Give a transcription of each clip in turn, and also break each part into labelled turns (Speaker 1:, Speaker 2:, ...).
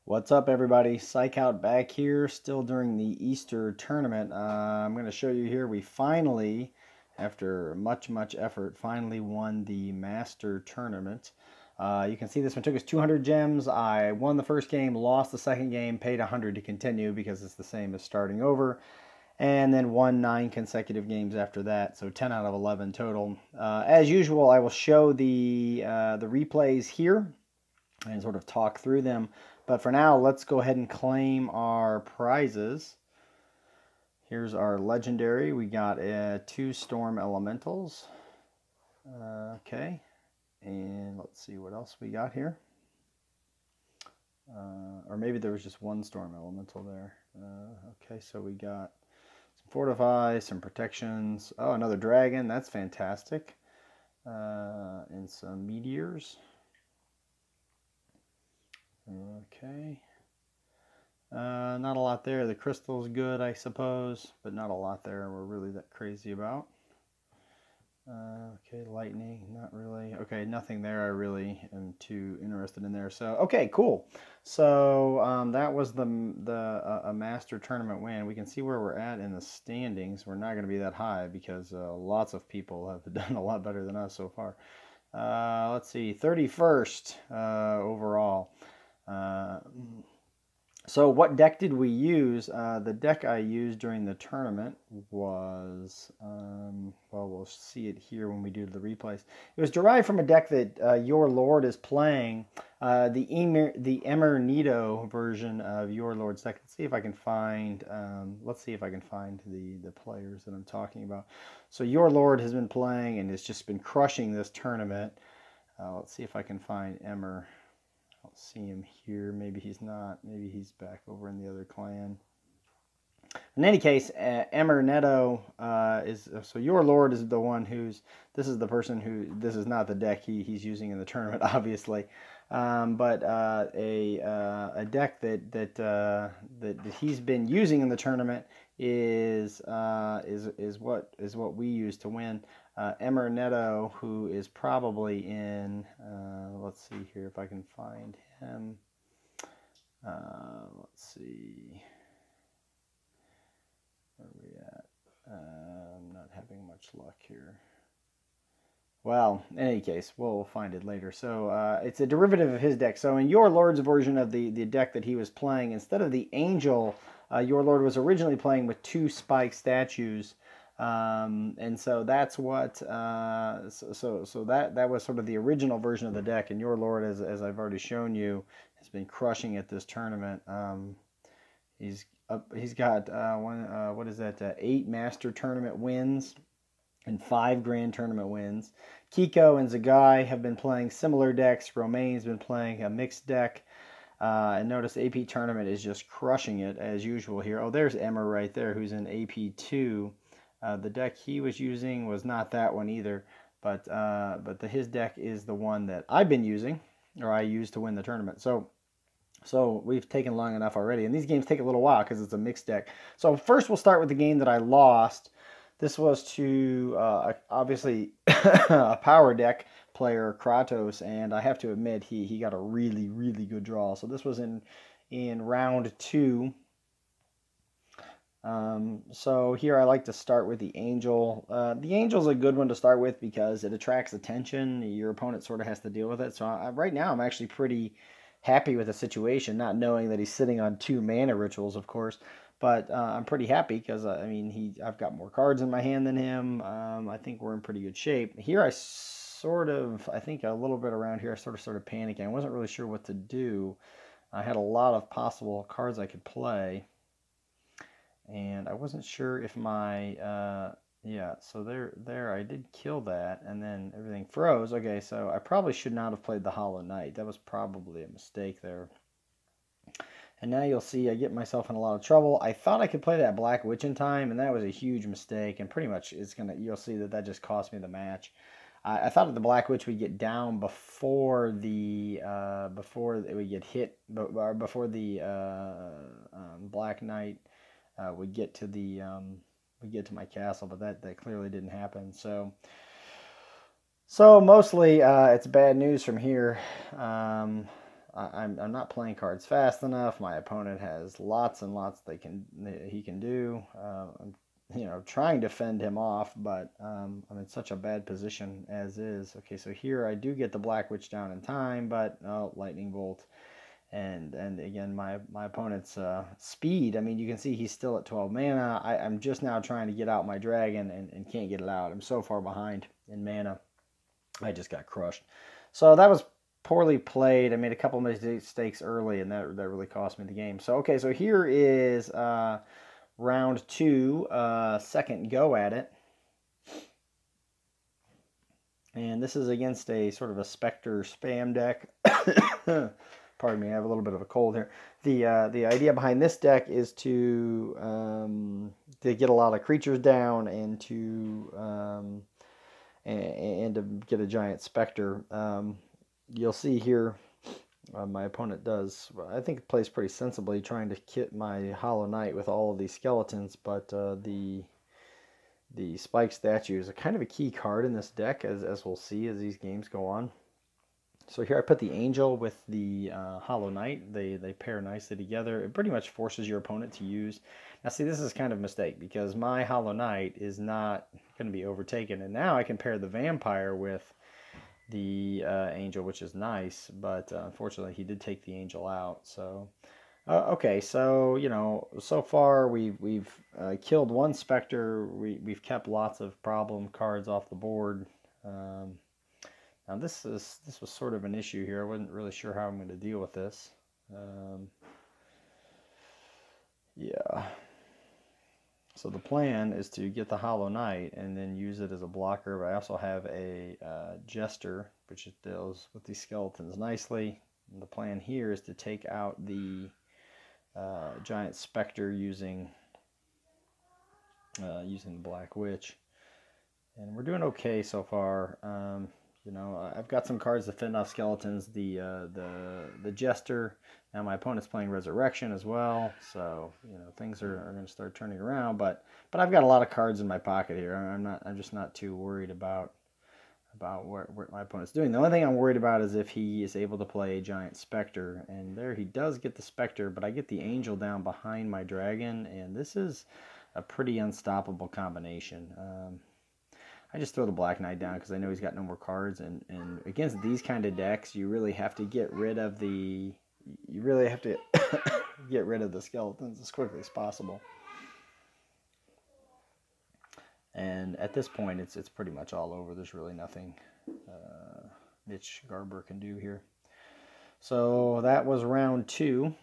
Speaker 1: What's up, everybody? Psych Out back here, still during the Easter tournament. I'm going to show you here. We finally, after much effort, finally won the Master Tournament. You can see this one took us 200 gems. I won the first game, lost the second game, paid 100 to continue because it's the same as starting over, and then won 9 consecutive games after that. So 10 out of 11 total. As usual, I will show the replays here and sort of talk through them. But for now, let's go ahead and claim our prizes. Here's our legendary. We got 2 storm elementals. Okay, and let's see what else we got here. Or maybe there was just 1 storm elemental there. Okay, so we got some fortify, some protections. Oh, another dragon. That's fantastic. And some meteors. Okay. Not a lot there. The crystal's good, I suppose, but not a lot there we're really that crazy about. Okay, lightning, not really. Okay, nothing there I really am too interested in there. So, okay, cool. So that was a Master Tournament win. We can see where we're at in the standings. We're not going to be that high because lots of people have done a lot better than us so far. Let's see, 31st overall. So what deck did we use? The deck I used during the tournament was, well, we'll see it here when we do the replays. It was derived from a deck that Your Lord is playing, the Emernido version of Your Lord's deck. Let's see if I can find, the players that I'm talking about. So Your Lord has been playing and has just been crushing this tournament. Let's see if I can find Emmer. I don't see him here. Maybe he's not. Maybe he's back over in the other clan. In any case, Emerneto is, so Your Lord is the one this is the person this is not the deck he's using in the tournament, obviously. But a deck that he's been using in the tournament is what we use to win. Emerneto, who is probably in, let's see here if I can find him. Let's see. Where are we at? I'm not having much luck here. Well, in any case, we'll find it later. So it's a derivative of his deck. So in Your Lord's version of the deck that he was playing, instead of the Angel, Your Lord was originally playing with 2 spike statues. And so that's what, so that was sort of the original version of the deck. And Your Lord, as I've already shown you, has been crushing at this tournament. He's got what is that? 8 Master Tournament wins and 5 Grand Tournament wins. Kiko and Zagai have been playing similar decks. Romaine's been playing a mixed deck. And notice AP Tournament is just crushing it as usual here. Oh, there's Emmer right there, who's in AP2. The deck he was using was not that one either, but his deck is the one that I've been using, or I used to win the tournament. So we've taken long enough already, and these games take a little while because it's a mixed deck. So first we'll start with the game that I lost. This was to, obviously, a power deck player, Kratos, and I have to admit he got a really good draw. So this was in round 2. So here I like to start with the Angel. The Angel's a good one to start with because it attracts attention. Your opponent sort of has to deal with it. So right now I'm actually pretty happy with the situation, not knowing that he's sitting on 2 mana rituals, of course. But I'm pretty happy because, I mean, I've got more cards in my hand than him. I think we're in pretty good shape. Here I think a little bit around here, I started panicking. I wasn't really sure what to do. I had a lot of possible cards I could play. And I wasn't sure if my, yeah, so there, I did kill that, and then everything froze. Okay, so I probably should not have played the Hollow Knight. That was probably a mistake there. And now you'll see I get myself in a lot of trouble. I thought I could play that Black Witch in time, and that was a huge mistake, and pretty much you'll see that just cost me the match. I thought that the Black Witch would get down before before it would get hit, before the Black Knight would get to my castle, but that clearly didn't happen. So mostly it's bad news from here. I'm not playing cards fast enough. My opponent has lots and lots he can do. I'm trying to fend him off, but I'm in such a bad position as is. Okay, so here I do get the Black Witch down in time, but Lightning Bolt. And again, my opponent's speed, I mean, you can see he's still at 12 mana. I'm just now trying to get out my dragon and can't get it out. I'm so far behind in mana. I just got crushed. So that was poorly played. I made a couple mistakes early, and that really cost me the game. So, okay, so here is round 2, second go at it. And this is against a sort of a Spectre spam deck. Pardon me, I have a little bit of a cold here. The idea behind this deck is to get a lot of creatures down and to get a giant Spectre. You'll see here my opponent does, I think, plays pretty sensibly, trying to kit my Hollow Knight with all of these skeletons, but the Spike Statue is a kind of a key card in this deck, as we'll see as these games go on. So here I put the Angel with the Hollow Knight. They pair nicely together. It pretty much forces your opponent to use. Now see, this is kind of a mistake because my Hollow Knight is not going to be overtaken. And now I can pair the Vampire with the Angel, which is nice. But unfortunately, he did take the Angel out. So okay, so so far we've killed one Spectre. We've kept lots of problem cards off the board. Now this was sort of an issue here. I wasn't really sure how I'm going to deal with this. Yeah. So the plan is to get the Hollow Knight and then use it as a blocker. But I also have a Jester, which deals with these skeletons nicely. And the plan here is to take out the giant Spectre using the Black Witch. And we're doing okay so far. I've got some cards to fend off skeletons. The Jester. Now my opponent's playing Resurrection as well, so things are going to start turning around. But I've got a lot of cards in my pocket here. I'm just not too worried about what my opponent's doing. The only thing I'm worried about is if he is able to play a giant Spectre, and there he does get the Spectre, but I get the Angel down behind my dragon, and this is a pretty unstoppable combination. I just throw the Black Knight down because I know he's got no more cards, and against these kind of decks, you really have to get rid of the get rid of the skeletons as quickly as possible. And at this point, it's pretty much all over. There's really nothing Mitch Garber can do here. So that was round 2.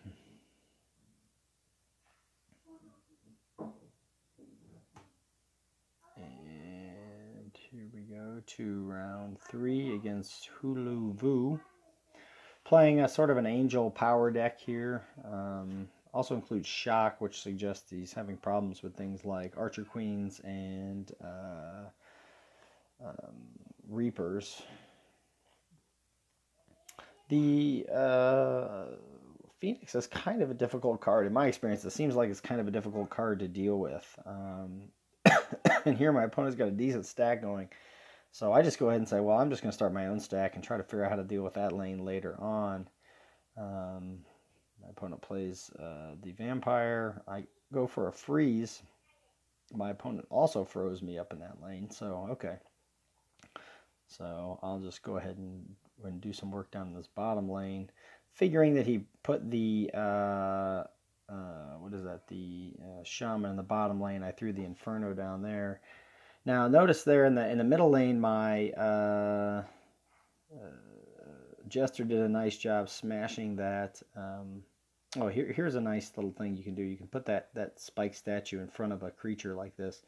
Speaker 1: Here we go to round 3 against Hulu Vu. Playing a sort of an Angel power deck here. Also includes Shock, which suggests he's having problems with things like Archer Queens and Reapers. The Phoenix is kind of a difficult card. In my experience, it seems like it's kind of a difficult card to deal with. And here my opponent's got a decent stack going. So I just go ahead and say, well, I'm just going to start my own stack and try to figure out how to deal with that lane later on. My opponent plays the Vampire. I go for a freeze. My opponent also froze me up in that lane. So, okay. So I'll just go ahead and do some work down in this bottom lane. Figuring that he put the... what is that? The Shaman in the bottom lane. I threw the Inferno down there. Now notice there in the middle lane, my Jester did a nice job smashing that. Here's a nice little thing you can do. You can put that Spike Statue in front of a creature like this.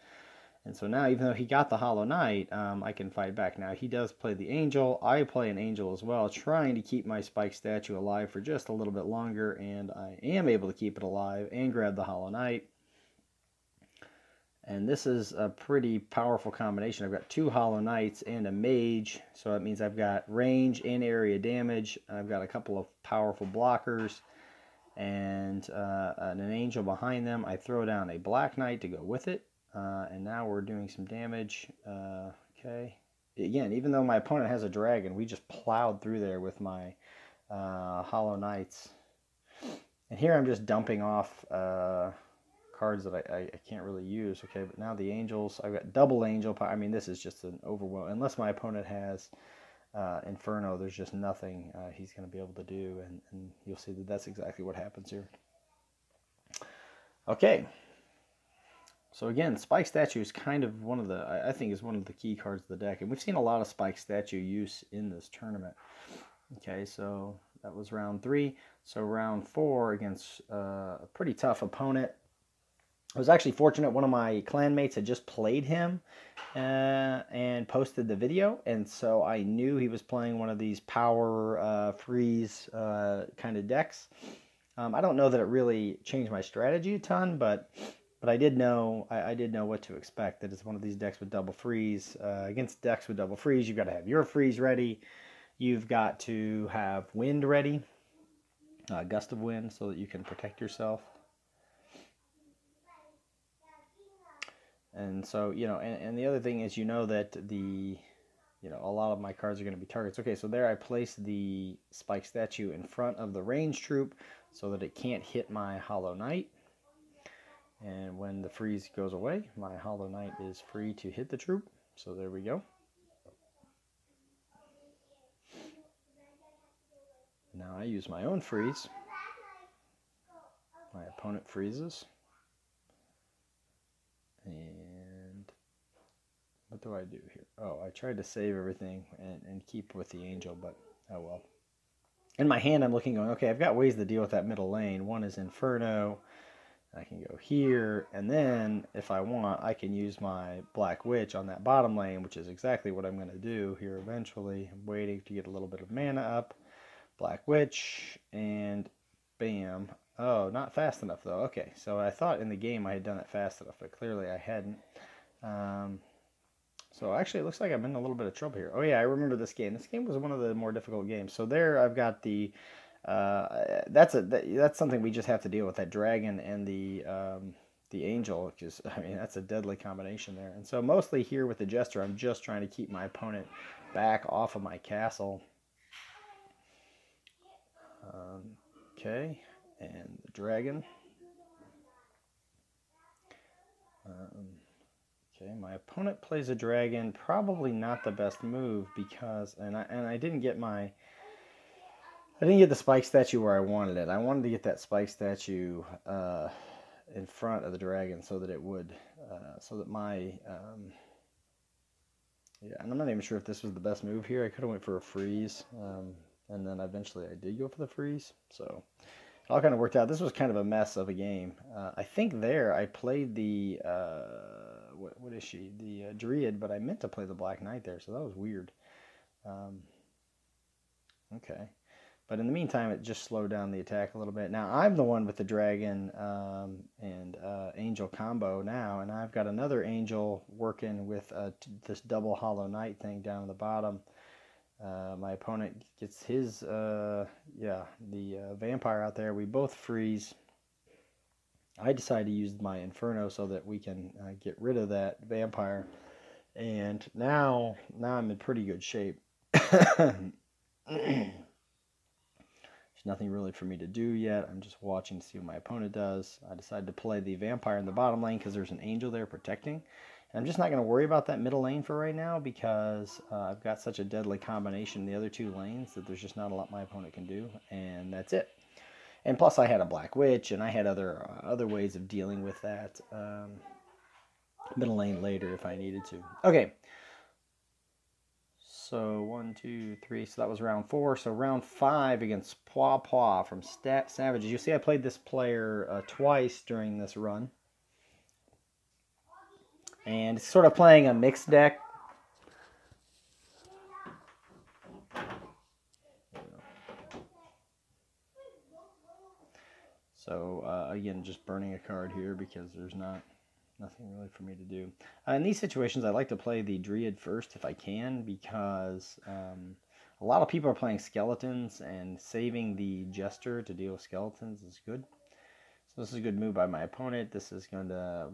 Speaker 1: And so now, even though he got the Hollow Knight, I can fight back. Now, he does play the Angel. I play an Angel as well, trying to keep my Spike Statue alive for just a little bit longer, and I am able to keep it alive and grab the Hollow Knight. And this is a pretty powerful combination. I've got 2 Hollow Knights and a Mage, so that means I've got range and area damage. I've got a couple of powerful blockers and an Angel behind them. I throw down a Black Knight to go with it. And now we're doing some damage. Okay. Again, even though my opponent has a dragon, we just plowed through there with my Hollow Knights. And here I'm just dumping off cards that I can't really use. Okay, but now the Angels, I've got double Angel Power. I mean, this is just an overwhelm. Unless my opponent has Inferno, there's just nothing he's going to be able to do. And you'll see that that's exactly what happens here. Okay. So again, Spike Statue is kind of one of the, I think is one of the key cards of the deck. And we've seen a lot of Spike Statue use in this tournament. Okay, so that was round 3. So round 4 against a pretty tough opponent. I was actually fortunate, one of my clanmates had just played him and posted the video. And so I knew he was playing one of these power freeze kind of decks. I don't know that it really changed my strategy a ton, but I did know I did know what to expect. That it's one of these decks with double freeze. Against decks with double freeze, you've got to have your freeze ready. You've got to have wind ready, gust of wind, so that you can protect yourself. And so, you know, and the other thing is, you know, that the, you know, a lot of my cards are going to be targets. Okay, so there I placed the Spike Statue in front of the range troop so that it can't hit my Hollow Knight. And when the freeze goes away, my Hollow Knight is free to hit the troop. So there we go. Now I use my own freeze. My opponent freezes. And what do I do here? Oh, I tried to save everything and keep with the Angel, but oh well. In my hand, I'm looking, going, okay, I've got ways to deal with that middle lane. One is Inferno. I can go here, and then if I want, I can use my Black Witch on that bottom lane, which is exactly what I'm going to do here eventually. I'm waiting to get a little bit of mana up. Black Witch, and bam. Oh, not fast enough, though. Okay, so I thought in the game I had done it fast enough, but clearly I hadn't. So actually it looks like I'm in a little bit of trouble here. Oh yeah, I remember this game. This game was one of the more difficult games. So there I've got the... that's something we just have to deal with, that dragon and the angel, because I mean that's a deadly combination there. And so mostly here with the Jester, I'm just trying to keep my opponent back off of my castle. Okay, and the dragon. Okay, my opponent plays a dragon. Probably not the best move because, and I didn't get my. I didn't get the Spike Statue where I wanted it. I wanted to get that Spike Statue in front of the dragon so that it would, so that my, yeah, and I'm not even sure if this was the best move here. I could have went for a freeze, and then eventually I did go for the freeze. So it all kind of worked out. This was kind of a mess of a game. I think there I played the, what is she? The Druid, but I meant to play the Black Knight there, so that was weird. Okay. But in the meantime, it just slowed down the attack a little bit. Now, I'm the one with the dragon and angel combo now, and I've got another angel working with this double Hollow Knight thing down at the bottom. My opponent gets his, the vampire out there. We both freeze. I decide to use my Inferno so that we can get rid of that vampire. And now I'm in pretty good shape. Nothing really for me to do yet. I'm just watching to see what my opponent does. I decided to play the vampire in the bottom lane because there's an angel there protecting. And I'm just not going to worry about that middle lane for right now because I've got such a deadly combination in the other two lanes that there's just not a lot my opponent can do. And that's it. And plus I had a Black Witch and I had other ways of dealing with that middle lane later if I needed to. Okay. So 1, 2, 3. So that was round 4. So round 5 against Pwa Pwa from Savages. You see, I played this player twice during this run, and it's sort of playing a mixed deck. So again, just burning a card here because there's nothing really for me to do. In these situations, I like to play the Druid first if I can because a lot of people are playing skeletons and saving the Jester to deal with skeletons is good. So this is a good move by my opponent. This is going to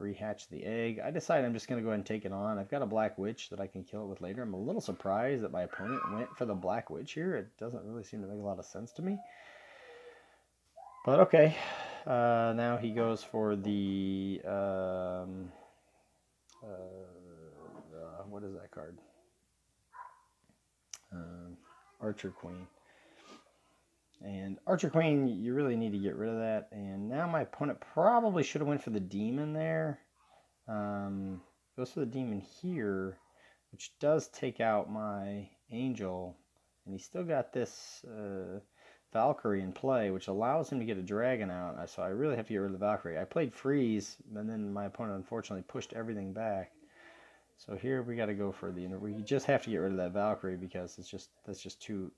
Speaker 1: rehatch the egg. I decided I'm just going to go ahead and take it on. I've got a Black Witch that I can kill it with later. I'm a little surprised that my opponent went for the Black Witch here. It doesn't really seem to make a lot of sense to me. But okay, now he goes for the, what is that card? Archer Queen. And Archer Queen, you really need to get rid of that. And now my opponent probably should have went for the Demon there. Goes for the Demon here, which does take out my Angel. And he's still got this Valkyrie in play, which allows him to get a Dragon out. So I really have to get rid of the Valkyrie. I played Freeze, and then my opponent unfortunately pushed everything back. So here we got to go for the, we just have to get rid of that Valkyrie because that's just too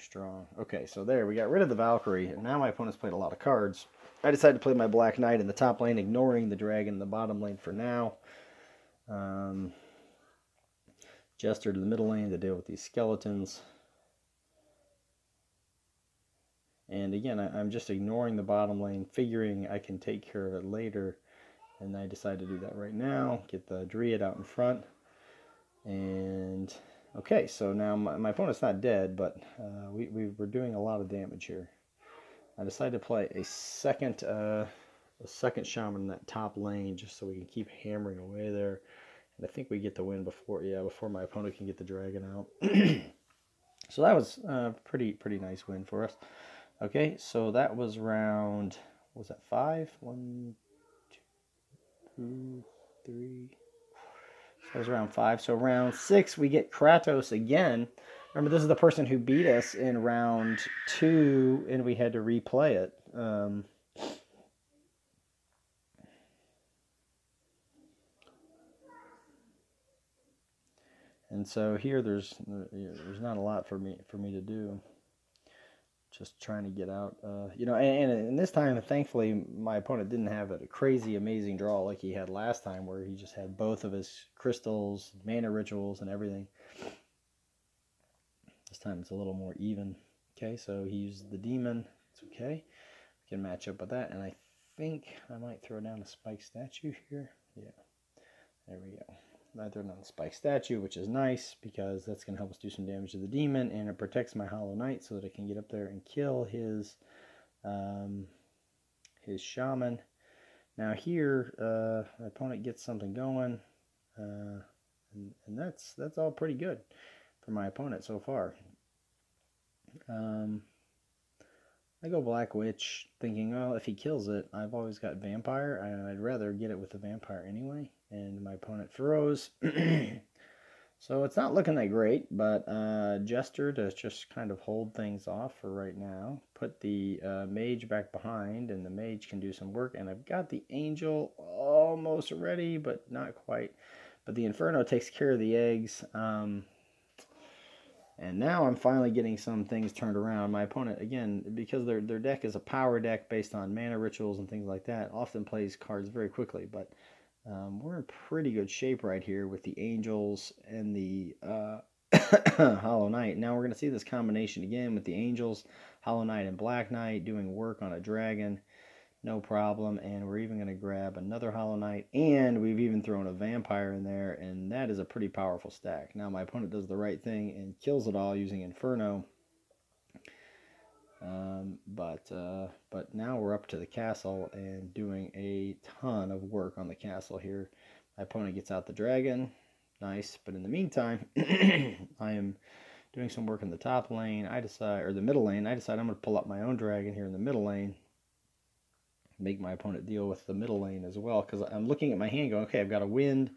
Speaker 1: strong. Okay, so there, we got rid of the Valkyrie, and now my opponent's played a lot of cards. I decided to play my Black Knight in the top lane, ignoring the Dragon in the bottom lane for now. Jester to the middle lane to deal with these skeletons. And again, I'm just ignoring the bottom lane, figuring I can take care of it later. And I decided to do that right now. Get the Dryad out in front. And okay, so now my opponent's not dead, but we're doing a lot of damage here. I decided to play a second shaman in that top lane just so we can keep hammering away there. And I think we get the win before my opponent can get the Dragon out. So that was a pretty nice win for us. Okay, so that was round, what was that, 5? 1, 2, 3. So that was round 5. So round 6, we get Kratos again. Remember, this is the person who beat us in round 2, and we had to replay it. And so here, there's not a lot for me to do. Just trying to get out, and this time, thankfully, my opponent didn't have a crazy, amazing draw like he had last time, where he just had both of his crystals, mana rituals, and everything. This time it's a little more even. Okay, so he used the Demon. It's okay. We can match up with that, and I think I might throw down a Spike Statue here. Yeah, there we go. I throw down the Spike Statue, which is nice because that's going to help us do some damage to the Demon, and it protects my Hollow Knight so that I can get up there and kill his Shaman. Now here, my opponent gets something going, and that's all pretty good for my opponent so far. I go Black Witch, thinking, well, if he kills it, I've always got Vampire, and I'd rather get it with the Vampire anyway. And my opponent throws. So it's not looking that great, but Jester to just kind of hold things off for right now. Put the Mage back behind, and the Mage can do some work. And I've got the Angel almost ready, but not quite. But the Inferno takes care of the eggs. And now I'm finally getting some things turned around. My opponent, again, because their deck is a power deck based on mana rituals and things like that, often plays cards very quickly. But we're in pretty good shape right here with the Angels and the Hollow Knight. Now we're going to see this combination again with the Angels, Hollow Knight, and Black Knight doing work on a Dragon. No problem. And we're even going to grab another Hollow Knight, and we've even thrown a Vampire in there, and that is a pretty powerful stack. Now my opponent does the right thing and kills it all using Inferno. But now we're up to the castle and doing a ton of work on the castle here. My opponent gets out the Dragon. Nice. But in the meantime, I am doing some work in the top lane. The middle lane. I decide I'm going to pull up my own Dragon here in the middle lane. Make my opponent deal with the middle lane as well, because I'm looking at my hand going, okay, I've got a Wind,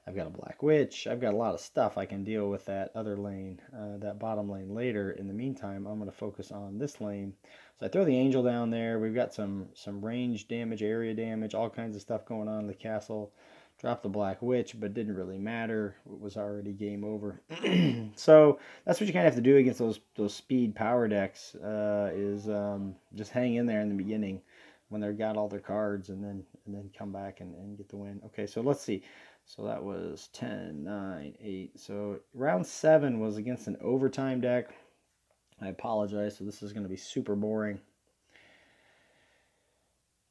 Speaker 1: I've got a Black Witch, I've got a lot of stuff. I can deal with that other lane, that bottom lane later. In the meantime, I'm going to focus on this lane. So I throw the Angel down there. We've got some range damage, area damage, all kinds of stuff going on in the castle. Drop the Black Witch, but didn't really matter. It was already game over. So that's what you kind of have to do against those speed power decks, is just hang in there in the beginning when they've got all their cards, and then come back and get the win. Okay, so let's see. So that was 10, 9, 8. So round 7 was against an overtime deck. I apologize. So this is going to be super boring.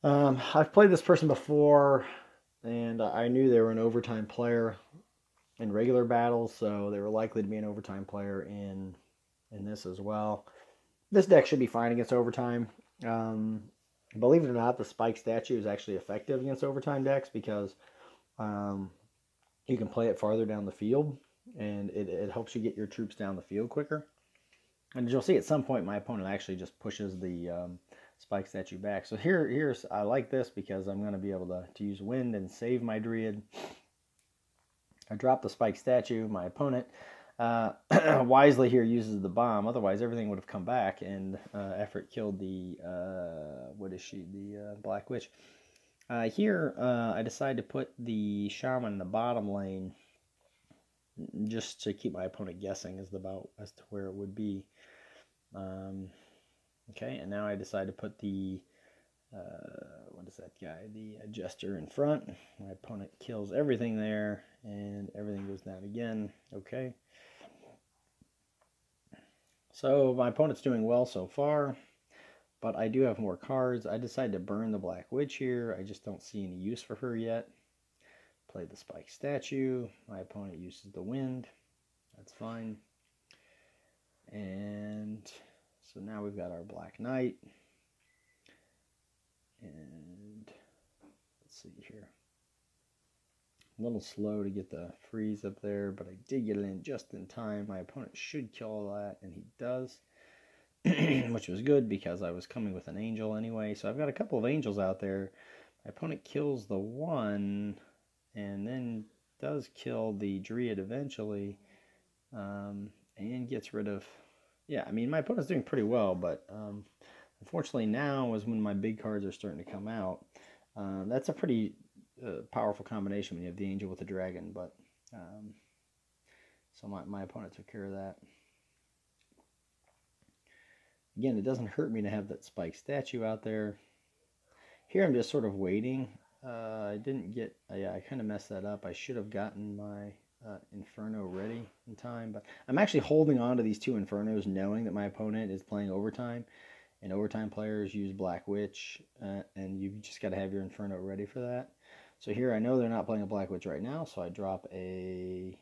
Speaker 1: I've played this person before. and I knew they were an overtime player in regular battles, so they were likely to be an overtime player in this as well. This deck should be fine against overtime. Believe it or not, the Spike Statue is actually effective against overtime decks because you can play it farther down the field, and it helps you get your troops down the field quicker. And you'll see at some point my opponent actually just pushes the Spike Statue back. So here's I like this because I'm going to be able to use Wind and save my Dryad. I drop the Spike Statue. My opponent wisely here uses the bomb. Otherwise, everything would have come back, and after it killed the what is she? The Black Witch. Here, I decided to put the Shaman in the bottom lane, just to keep my opponent guessing as to where it would be. Okay, and now I decide to put the what is that guy? The Jester in front. My opponent kills everything there, and everything goes down again. Okay. So my opponent's doing well so far, but I do have more cards. I decided to burn the Black Witch here. I just don't see any use for her yet. Play the Spike Statue. My opponent uses the Wind. That's fine. And so now we've got our Black Knight. And let's see here. A little slow to get the freeze up there, but I did get it in just in time. My opponent should kill all that, and he does, which was good because I was coming with an angel anyway. So I've got a couple of angels out there. My opponent kills the one, and then does kill the Dryad eventually, and gets rid of... Yeah, I mean, my opponent's doing pretty well, but unfortunately now is when my big cards are starting to come out. That's a pretty powerful combination when you have the angel with the dragon, but so my opponent took care of that. Again, it doesn't hurt me to have that Spike Statue out there. Here I'm just sort of waiting. I didn't get... yeah, I kind of messed that up. I should have gotten my Inferno ready in time, but I'm actually holding on to these two Infernos knowing that my opponent is playing overtime, and overtime players use Black Witch, and you've just got to have your Inferno ready for that. So here I know they're not playing a Black Witch right now, so I drop a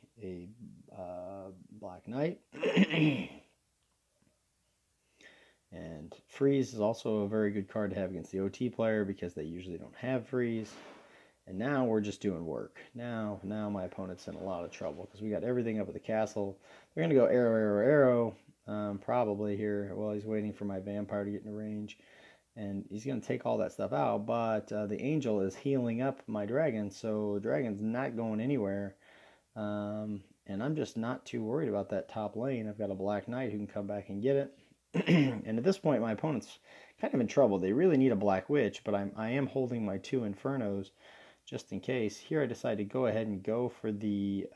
Speaker 1: Black Knight. And Freeze is also a very good card to have against the OT player because they usually don't have Freeze. And now we're just doing work. Now my opponent's in a lot of trouble because we got everything up at the castle. They're going to go arrow, probably here while he's waiting for my vampire to get in range. And he's going to take all that stuff out, but the angel is healing up my dragon, so the dragon's not going anywhere. And I'm just not too worried about that top lane. I've got a Black Knight who can come back and get it. And at this point, my opponent's kind of in trouble. They really need a Black Witch, but I am holding my two Infernos just in case. Here I decide to go ahead and go for the...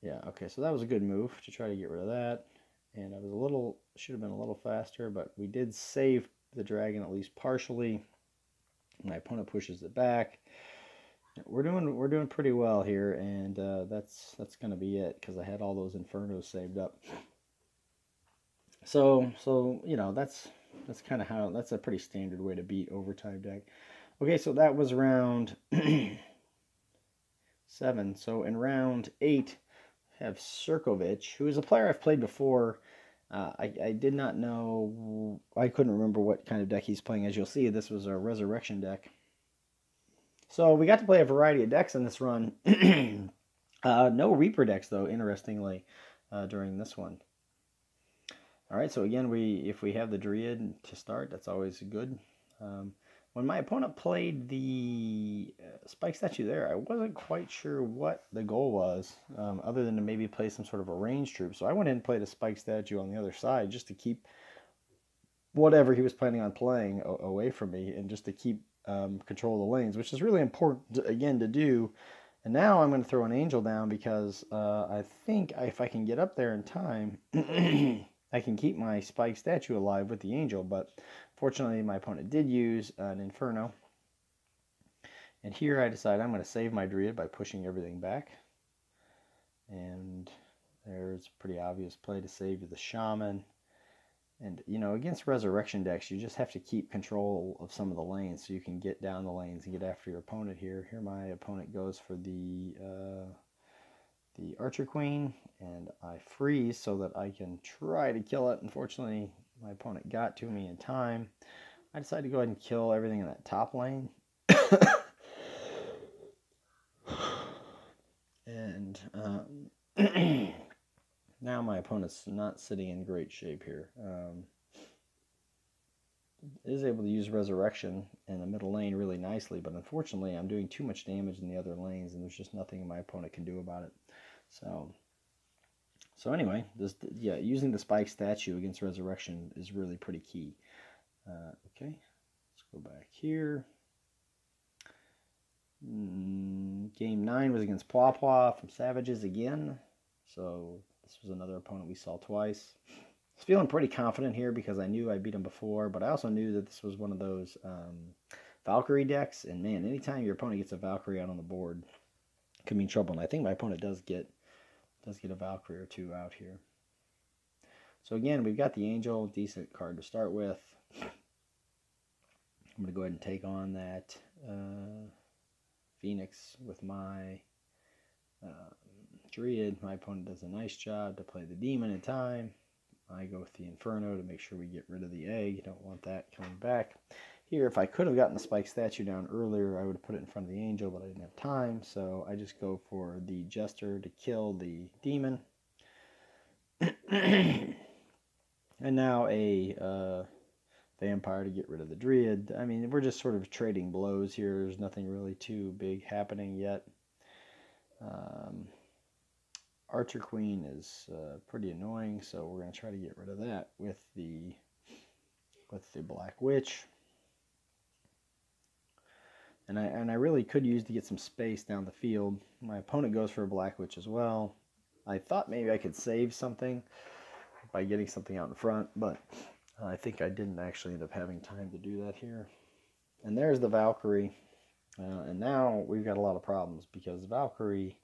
Speaker 1: yeah, okay, so that was a good move to try to get rid of that. And I was should have been a little faster, but we did save the dragon at least partially. My opponent pushes it back. We're doing pretty well here, and that's going to be it because I had all those Infernos saved up. So you know, that's kind of how... that's a pretty standard way to beat overtime deck. Okay, so that was round 7. So in round 8, I have Circovich, who is a player I've played before. I did not know... I couldn't remember what kind of deck he's playing. As you'll see, this was a Resurrection deck. So we got to play a variety of decks in this run. No Reaper decks, though, interestingly, during this one. All right, so again, if we have the Dryad to start, that's always good. When my opponent played the Spike Statue there, I wasn't quite sure what the goal was, other than to maybe play some sort of a range troop. So I went in and played a Spike Statue on the other side just to keep whatever he was planning on playing away from me, and just to keep control of the lanes, which is really important, again, to do. And now I'm going to throw an angel down because I think if I can get up there in time... I can keep my Spike Statue alive with the angel, but fortunately my opponent did use an Inferno. And here I decide I'm going to save my Dryad by pushing everything back. And there's a pretty obvious play to save the Shaman. And, you know, against resurrection decks, you just have to keep control of some of the lanes so you can get down the lanes and get after your opponent here. Here my opponent goes for the Archer Queen, and I freeze so that I can try to kill it. Unfortunately, my opponent got to me in time. I decided to go ahead and kill everything in that top lane. And now my opponent's not sitting in great shape here. Is able to use Resurrection in the middle lane really nicely, but unfortunately I'm doing too much damage in the other lanes, and there's just nothing my opponent can do about it. So anyway, using the Spike statue against Resurrection is really pretty key. Okay, let's go back here. Game 9 was against Pawpaw from Savages again. So this was another opponent we saw twice. I was feeling pretty confident here because I knew I beat him before, but I also knew that this was one of those Valkyrie decks. And man, anytime your opponent gets a Valkyrie out on the board, it can mean trouble. And I think my opponent does get a Valkyrie or two out here. So again, we've got the Angel, decent card to start with. I'm going to go ahead and take on that Phoenix with my Druid. My opponent does a nice job to play the Demon in time. I go with the Inferno to make sure we get rid of the egg. You don't want that coming back. Here, if I could have gotten the Spike statue down earlier, I would have put it in front of the Angel, but I didn't have time, so I just go for the Jester to kill the Demon. And now a Vampire to get rid of the Druid. I mean, we're just sort of trading blows here. There's nothing really too big happening yet. Archer Queen is pretty annoying, so we're going to try to get rid of that with the Black Witch. And I really could use to get some space down the field. My opponent goes for a Black Witch as well. I thought maybe I could save something by getting something out in front, but I think I didn't actually end up having time to do that here. And there's the Valkyrie. And now we've got a lot of problems because Valkyrie...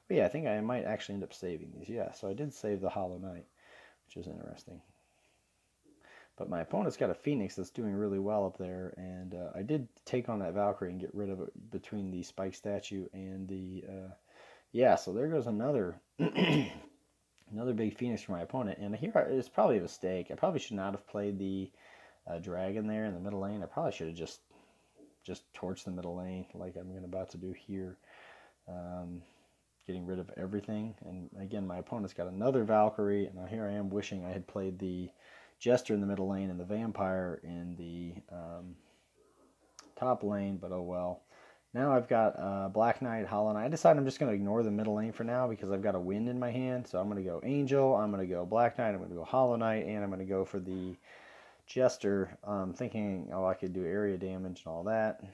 Speaker 1: But yeah, I think I might actually end up saving these. Yeah, so I did save the Hollow Knight, which is interesting. But my opponent's got a Phoenix that's doing really well up there, and I did take on that Valkyrie and get rid of it between the Spike statue and the... yeah, so there goes another another big Phoenix for my opponent. And here it's probably a mistake. I probably should not have played the dragon there in the middle lane. I probably should have just torched the middle lane like I'm about to do here. Getting rid of everything. And again, my opponent's got another Valkyrie, and now here I am wishing I had played the Jester in the middle lane and the Vampire in the top lane, but oh well. Now I've got Black Knight, Hollow Knight. I decided I'm just going to ignore the middle lane for now because I've got a Wind in my hand. So I'm going to go Angel, I'm going to go Black Knight, I'm going to go Hollow Knight, and I'm going to go for the Jester, thinking, oh, I could do area damage and all that.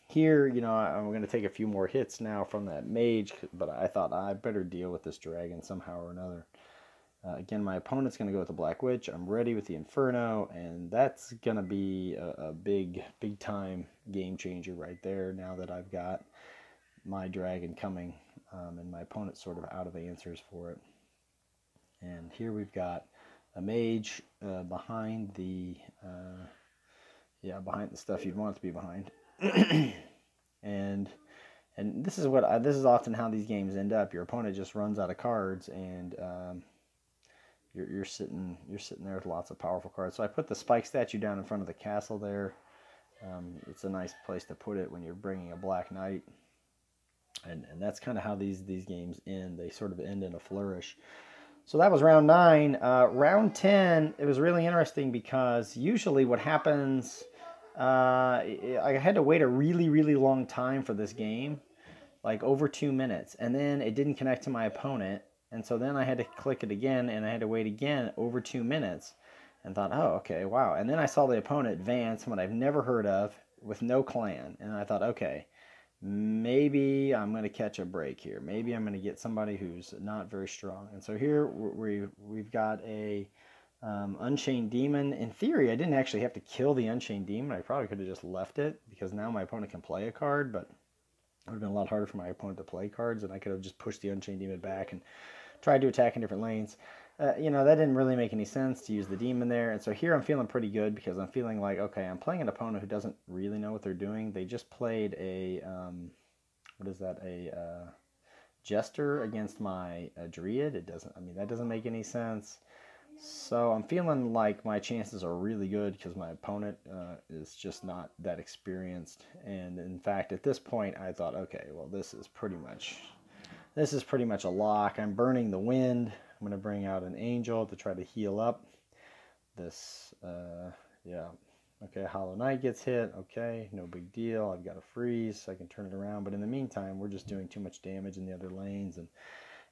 Speaker 1: Here, you know, I'm going to take a few more hits now from that Mage, but I thought I better deal with this Dragon somehow or another. Again, my opponent's going to go with the Black Witch. I'm ready with the Inferno, and that's going to be a big time game changer right there now that I've got my Dragon coming, and my opponent's sort of out of answers for it. And here we've got a Mage behind the stuff you'd want it to be behind. and this is often how these games end up. Your opponent just runs out of cards, and you're sitting there with lots of powerful cards. So I put the Spike statue down in front of the castle there. It's a nice place to put it when you're bringing a Black Knight, and that's kind of how these games end. They sort of end in a flourish. So that was round 9. Round 10, it was really interesting because usually what happens, I had to wait a really long time for this game, like over 2 minutes, and then it didn't connect to my opponent, and so then I had to click it again, and I had to wait again over 2 minutes, and thought, oh, okay, wow. And then I saw the opponent advance, someone I've never heard of, with no clan, and I thought, okay, maybe I'm going to catch a break here. Maybe I'm going to get somebody who's not very strong. And so here we've got a Unchained Demon. In theory, I didn't actually have to kill the Unchained Demon. I probably could have just left it because now my opponent can play a card, but it would have been a lot harder for my opponent to play cards, and I could have just pushed the Unchained Demon back and tried to attack in different lanes. you know, that didn't really make any sense to use the demon there. And so here I'm feeling pretty good because I'm feeling like, okay, I'm playing an opponent who doesn't really know what they're doing. They just played a, what is that, a jester against my druid. It doesn't, I mean, that doesn't make any sense. So I'm feeling like my chances are really good because my opponent is just not that experienced. And in fact, at this point, I thought, okay, well, this is pretty much a lock. I'm burning the wind. I'm going to bring out an angel to try to heal up this. Yeah. Okay, Hollow Knight gets hit. Okay, no big deal. I've got a freeze. I can turn it around. But in the meantime, we're just doing too much damage in the other lanes, and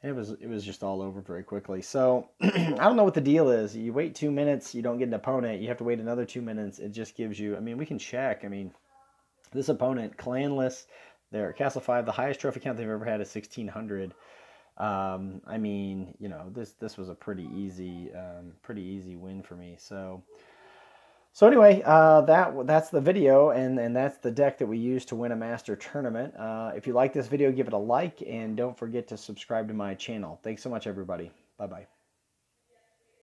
Speaker 1: it was just all over very quickly. So I don't know what the deal is. You wait 2 minutes, you don't get an opponent. You have to wait another 2 minutes. It just gives you. I mean, we can check. I mean, this opponent, clanless. They're Castle 5. The highest trophy count they've ever had is 1,600. I mean, you know, this was a pretty easy win for me. So anyway, that's the video, and that's the deck that we use to win a master tournament. If you like this video, give it a like, and don't forget to subscribe to my channel. Thanks so much, everybody. Bye-bye.